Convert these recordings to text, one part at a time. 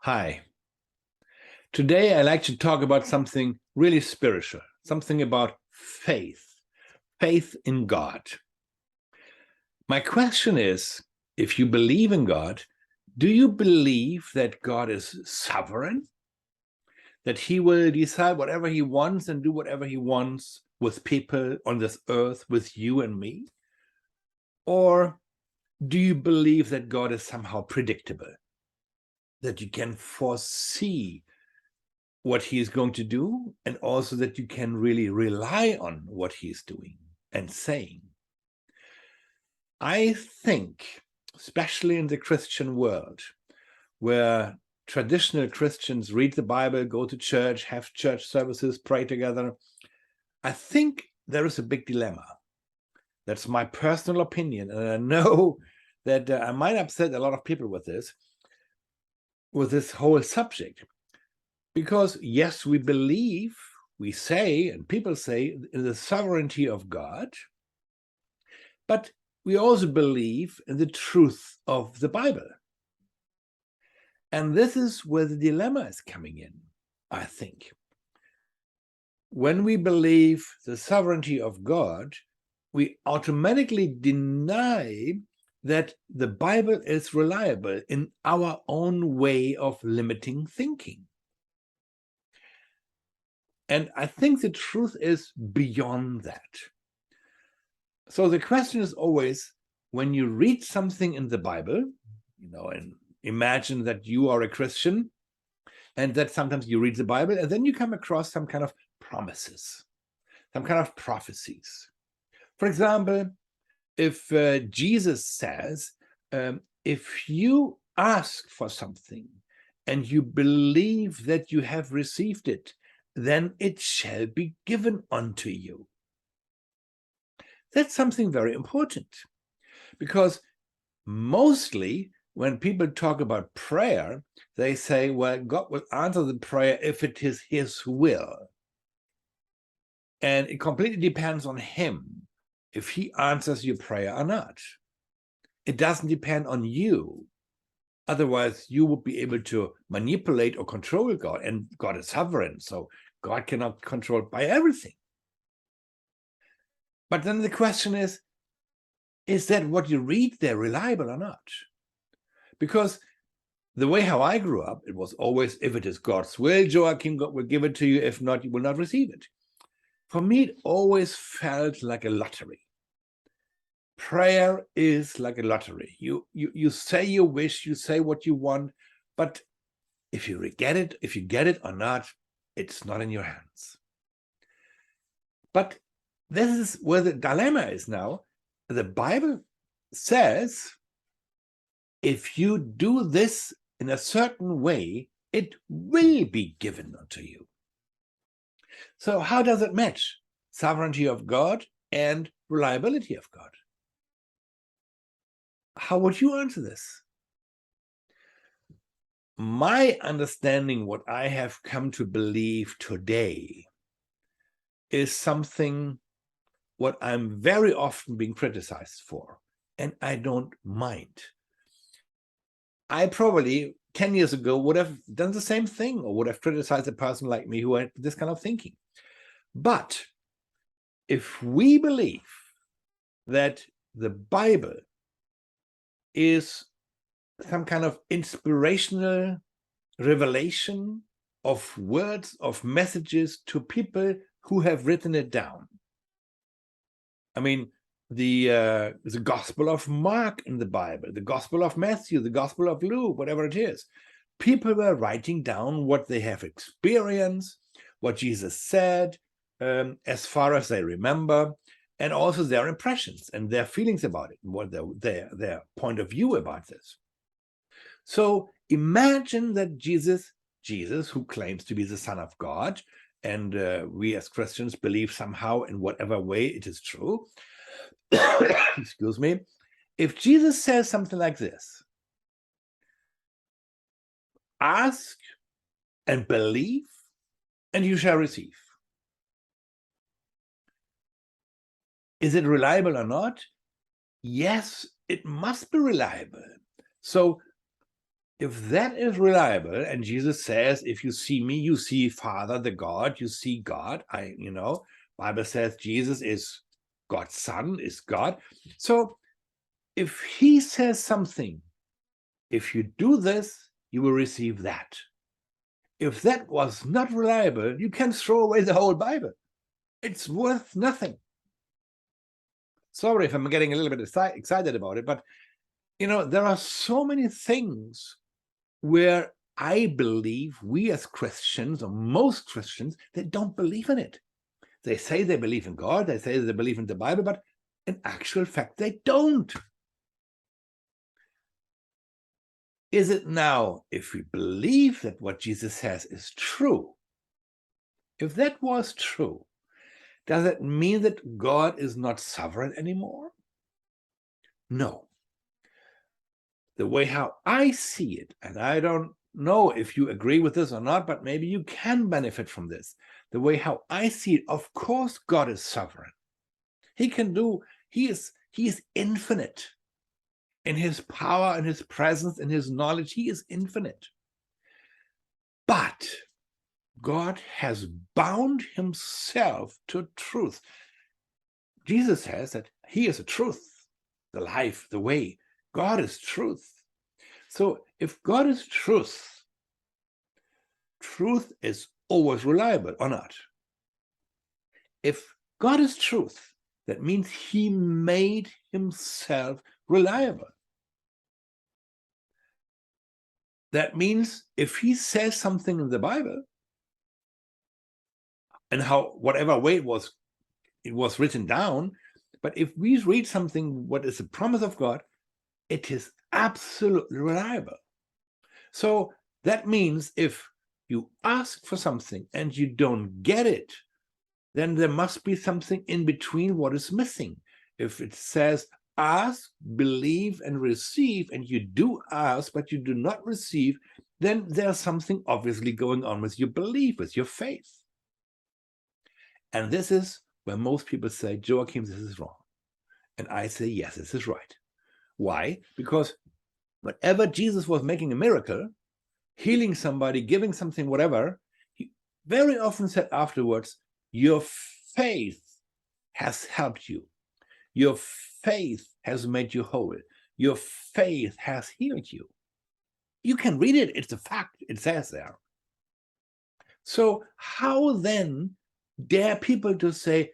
Hi. Today I'd like to talk about something really spiritual, something about faith in God. My question is, if you believe in God, do you believe that God is sovereign? That he will decide whatever he wants and do whatever he wants with people on this earth, with you and me? Or do you believe that God is somehow predictable? That you can foresee what he is going to do, and also that you can really rely on what he's doing and saying. I think, especially in the Christian world, where traditional Christians read the Bible, go to church, have church services, pray together, I think there is a big dilemma. That's my personal opinion, and I know that I might upset a lot of people with this whole subject. Because yes, we believe, we say, and people say, in the sovereignty of God, but we also believe in the truth of the Bible. And this is where the dilemma is coming in, I think. When we believe the sovereignty of God, we automatically deny that the Bible is reliable in our own way of limiting thinking. And I think the truth is beyond that. So the question is always, when you read something in the Bible, and imagine that you are a Christian, and that sometimes you read the Bible, and then you come across some kind of promises, some kind of prophecies. For example, if Jesus says, if you ask for something and you believe that you have received it, then it shall be given unto you. That's something very important, because mostly when people talk about prayer, they say, well, God will answer the prayer if it is his will. And it completely depends on him if he answers your prayer or not. It doesn't depend on you. Otherwise, you would be able to manipulate or control God, and God is sovereign, so God cannot control by everything. But then the question is that what you read there reliable or not? Because the way how I grew up, it was always, if it is God's will, Joachim, God will give it to you. If not, you will not receive it. For me, it always felt like a lottery. Prayer is like a lottery. You say your wish, you say what you want, but if you get it or not, it's not in your hands. But this is where the dilemma is now. The Bible says, if you do this in a certain way, it will be given unto you. So how does it match sovereignty of God and reliability of God? How would you answer this? My understanding, what I have come to believe today, is something what I'm very often being criticized for, and I don't mind. I probably 10 years ago would have done the same thing, or would have criticized a person like me who had this kind of thinking. But if we believe that the Bible is some kind of inspirational revelation of words, of messages to people who have written it down. I mean, the Gospel of Mark in the Bible, the Gospel of Matthew, the Gospel of Luke, whatever it is. People were writing down what they have experienced, what Jesus said, as far as they remember, and also their impressions and their feelings about it, and what their point of view about this. So imagine that Jesus, who claims to be the Son of God, and we as Christians believe somehow in whatever way it is true, excuse me, if Jesus says something like this, ask and believe, and you shall receive. Is it reliable or not? Yes, it must be reliable. So if that is reliable, and Jesus says, if you see me, you see Father, the God, you see God. Bible says Jesus is God's Son, is God. So if he says something, if you do this, you will receive that. If that was not reliable, you can throw away the whole Bible. It's worth nothing. Sorry if I'm getting a little bit excited about it, but there are so many things where I believe we as Christians, or most Christians, they don't believe in it. They say they believe in God, they say they believe in the Bible, but in actual fact, they don't. Is it now, if we believe that what Jesus says is true, if that was true, does it mean that God is not sovereign anymore? No. The way how I see it, and I don't know if you agree with this or not, but maybe you can benefit from this. The way how I see it, of course, God is sovereign. He is infinite in his power, in his presence, in his knowledge. He is infinite. But God has bound himself to truth. Jesus says that he is the truth, the life, the way. God is truth. So if God is truth, truth is always reliable or not. If God is truth, that means he made himself reliable. That means if he says something in the Bible, and whatever way it was written down, but if we read something, what is the promise of God, it is absolutely reliable. So that means if you ask for something and you don't get it, then there must be something in between what is missing. If it says ask, believe, and receive, and you do ask, but you do not receive, then there's something obviously going on with your belief, with your faith. And this is where most people say, Joachim, this is wrong. And I say, yes, this is right. Why? Because whenever Jesus was making a miracle, healing somebody, giving something, whatever, he very often said afterwards, your faith has helped you. Your faith has made you whole. Your faith has healed you. You can read it. It's a fact. It says there. So how then dare people to say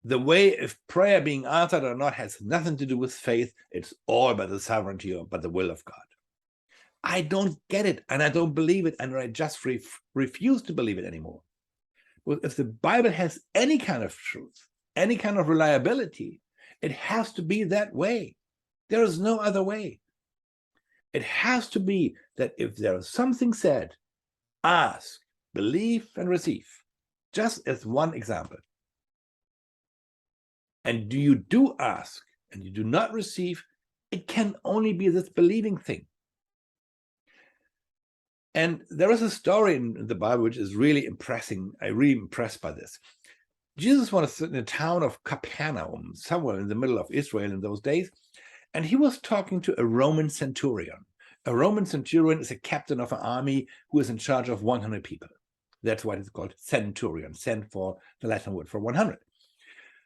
the way if prayer being answered or not has nothing to do with faith, it's all by the sovereignty or by the will of God? I don't get it, and I don't believe it, and I just refuse to believe it anymore. Well, if the Bible has any kind of truth, any kind of reliability, it has to be that way. There is no other way. It has to be that if there is something said, ask, believe, and receive, just as one example. And you do ask and you do not receive, it can only be this believing thing. And there is a story in the Bible which is really impressing. I'm really impressed by this. Jesus was in the town of Capernaum, somewhere in the middle of Israel in those days, and he was talking to a Roman centurion. A Roman centurion is a captain of an army who is in charge of 100 people. That's why it's called centurion, cent for the Latin word for 100.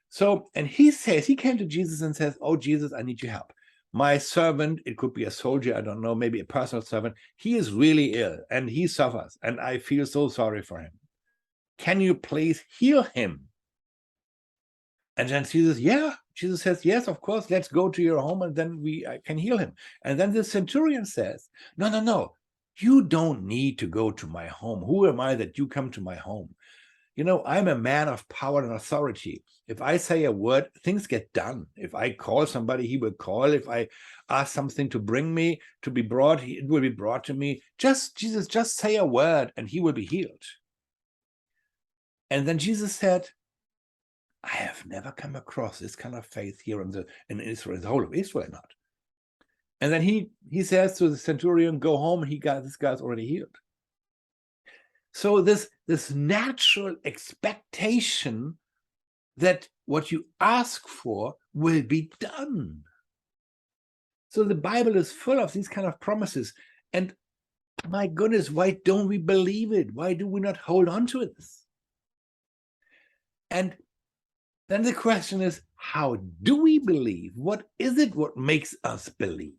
So, and he came to Jesus and says, oh, Jesus, I need your help. My servant, it could be a soldier, I don't know, maybe a personal servant, he is really ill and he suffers and I feel so sorry for him. Can you please heal him? And then Jesus says, yes, of course, let's go to your home and then I can heal him. And then the centurion says, no, you don't need to go to my home. Who am I that you come to my home? I'm a man of power and authority. If I say a word, things get done. If I call somebody, he will call. If I ask something to be brought, it will be brought to me. Jesus, just say a word and he will be healed. And then Jesus said, I have never come across this kind of faith here in Israel, the whole of Israel not. And then he says to the centurion, go home, and this guy's already healed. So this natural expectation that what you ask for will be done. So the Bible is full of these kind of promises. And my goodness, why don't we believe it? Why do we not hold on to this? And then the question is, how do we believe? What is it what makes us believe?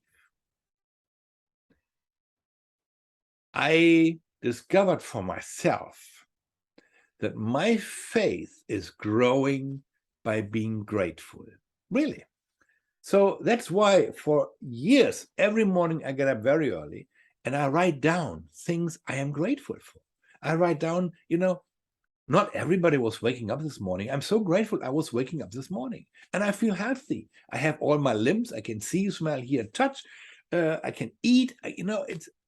I discovered for myself that my faith is growing by being grateful, really. So that's why for years, every morning I get up very early and I write down things I am grateful for. I write down, not everybody was waking up this morning. I'm so grateful I was waking up this morning and I feel healthy. I have all my limbs. I can see, smell, hear, touch. I can eat.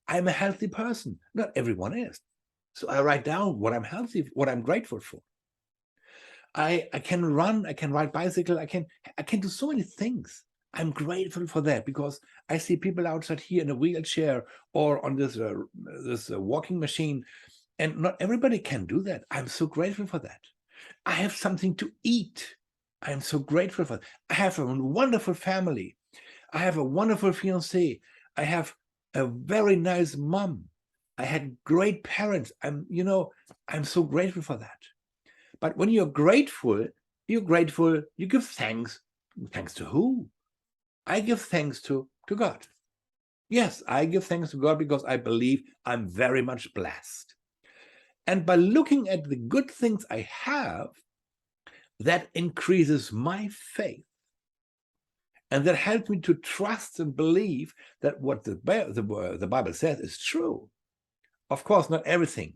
I'm a healthy person. Not everyone is. So I write down what I'm healthy, what I'm grateful for. I can run, I can ride bicycle, I can do so many things. I'm grateful for that because I see people outside here in a wheelchair or on this walking machine, and not everybody can do that. I'm so grateful for that. I have something to eat. I'm so grateful for that. I have a wonderful family. I have a wonderful fiance. I have a very nice mom. I had great parents. I'm so grateful for that. But when you're grateful, you give thanks. Thanks to who? I give thanks to God. Yes, I give thanks to God because I believe I'm very much blessed. And by looking at the good things I have, that increases my faith. And that helps me to trust and believe that what the Bible says is true. Of course, not everything.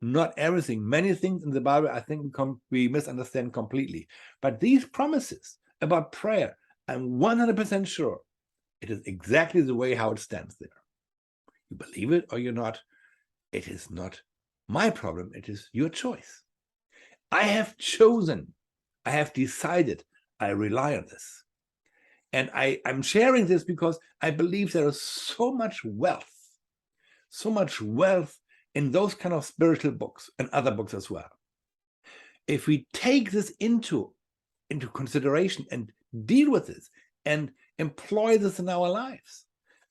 Not everything. Many things in the Bible, I think we misunderstand completely. But these promises about prayer, I'm 100% sure it is exactly the way how it stands there. You believe it or you're not, it is not my problem. It is your choice. I have chosen. I have decided. I rely on this. And I'm sharing this because I believe there is so much wealth in those kind of spiritual books and other books as well. If we take this into consideration and deal with this and employ this in our lives,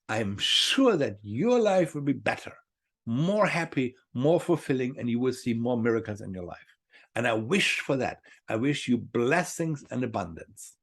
I'm sure that your life will be better, more happy, more fulfilling, and you will see more miracles in your life. And I wish for that. I wish you blessings and abundance.